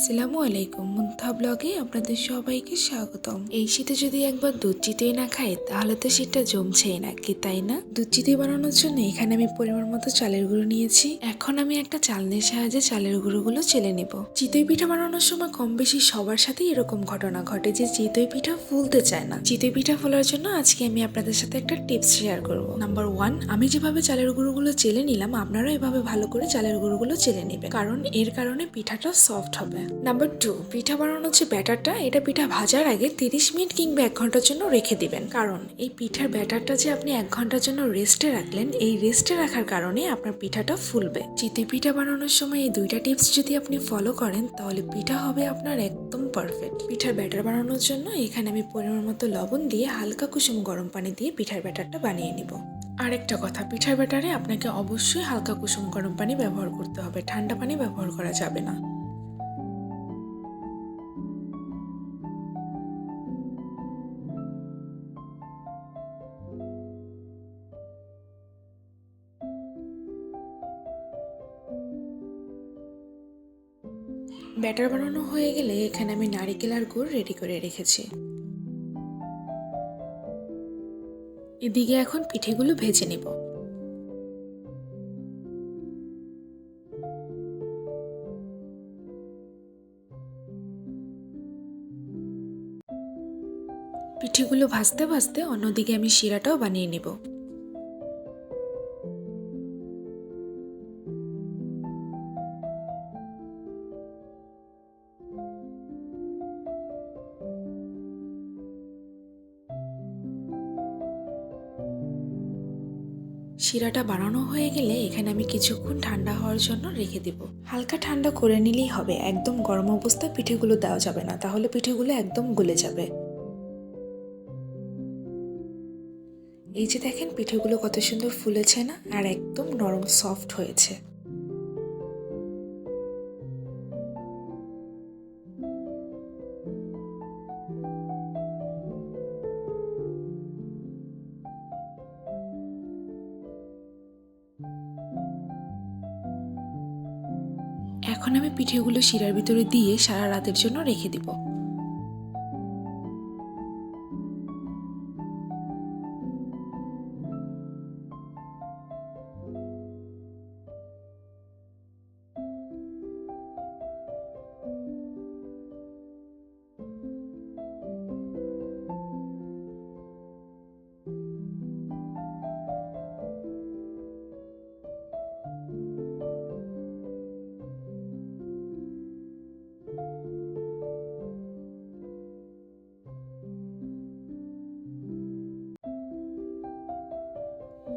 আসসালামু আলাইকুম, মুনতাহা ব্লগে আপনাদের সবাইকে স্বাগতম। এই শীতে যদি একবার দুধ চিতই না খাই তাহলে তো শীতটা জমছেই না, কি তাই না? দুধ চিতই বানানোর জন্য এখানে আমি পরিমাণ মতো চালের গুঁড়ো নিয়েছি। এখন আমি একটা চালনির সাহায্যে চালের গুঁড়োগুলো চেলে নিব। চিতই পিঠা বানানোর সময় কম বেশি সবার সাথে এরকম ঘটনা ঘটে যে চিতই পিঠা ফুলতে চায় না। চিতই পিঠা ফোলার জন্য আজকে আমি আপনাদের সাথে একটা টিপস শেয়ার করব। নাম্বার 1, আমি যেভাবে চালের গুঁড়োগুলো চেলে নিলাম আপনারা এভাবে ভালো করে চালের গুঁড়োগুলো চেলে নেবেন, কারণ এর কারণে পিঠাটা সফট হবে। নাম্বার 2, পিঠা বানানোর যে ব্যাটারটা, এটা পিঠা ভাজার আগে 30 মিনিট কিংবা 1 ঘন্টার জন্য রেখে দিবেন, কারণ এই পিঠার ব্যাটারটা যে আপনি 1 ঘন্টার জন্য রেস্টে রাখলেন, এই রেস্টে রাখার কারণে আপনার পিঠাটা ফুলবে। চিতই পিঠা বানানোর সময় এই দুইটা টিপস যদি আপনি ফলো করেন তাহলে পিঠা হবে আপনার একদম পারফেক্ট। পিঠার ব্যাটার বানানোর জন্য এখানে আমি পরিমাণ মতো লবণ দিয়ে হালকা কুসুম গরম পানি দিয়ে পিঠার ব্যাটারটা বানিয়ে নিব। আরেকটা কথা, পিঠার ব্যাটারে আপনাকে অবশ্যই হালকা কুসুম গরম পানি ব্যবহার করতে হবে, ঠান্ডা পানি ব্যবহার করা যাবে না। ব্যাটার বানানো হয়ে গেলে এখানে আমি নারিকেল আর গুড় রেডি করে রেখেছি। এদিকে এখন পিঠেগুলো ভেজে নিব। পিঠেগুলো ভাজতে ভাজতে অন্যদিকে আমি শিরাটাও বানিয়ে নিব। শিরাটা বানানো হয়ে গেলে এখানে আমি কিছুক্ষণ ঠান্ডা হওয়ার জন্য রেখে দিব। হালকা ঠান্ডা করে নিলেই হবে, একদম গরম অবস্থায় পিঠেগুলো দেওয়া যাবে না, তাহলে পিঠেগুলো একদম গলে যাবে। এই যে দেখেন পিঠেগুলো কত সুন্দর ফুলেছে না, আর একদম নরম সফট হয়েছে। এখন আমি পিঠেগুলো শিরার ভিতরে দিয়ে সারা রাতের জন্য রেখে দিব।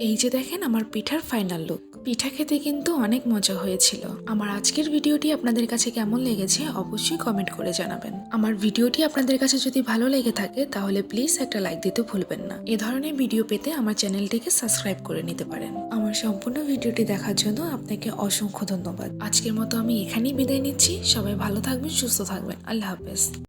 এই যে দেখেন আমার পিঠার ফাইনাল লুক। পিঠা খেতে কিন্তু অনেক মজা হয়েছিল। আমার আজকের ভিডিওটি আপনাদের কাছে কেমন লেগেছে অবশ্যই কমেন্ট করে জানাবেন। আমার ভিডিওটি আপনাদের কাছে যদি ভালো লেগে থাকে তাহলে প্লিজ একটা লাইক দিতে ভুলবেন না। এ ধরনের ভিডিও পেতে আমার চ্যানেলটিকে সাবস্ক্রাইব করে নিতে পারেন। আমার সম্পূর্ণ ভিডিওটি দেখার জন্য আপনাকে অসংখ্য ধন্যবাদ। আজকের মতো আমি এখানেই বিদায় নিচ্ছি। সবাই ভালো থাকবেন, সুস্থ থাকবেন। আল্লাহ হাফেজ।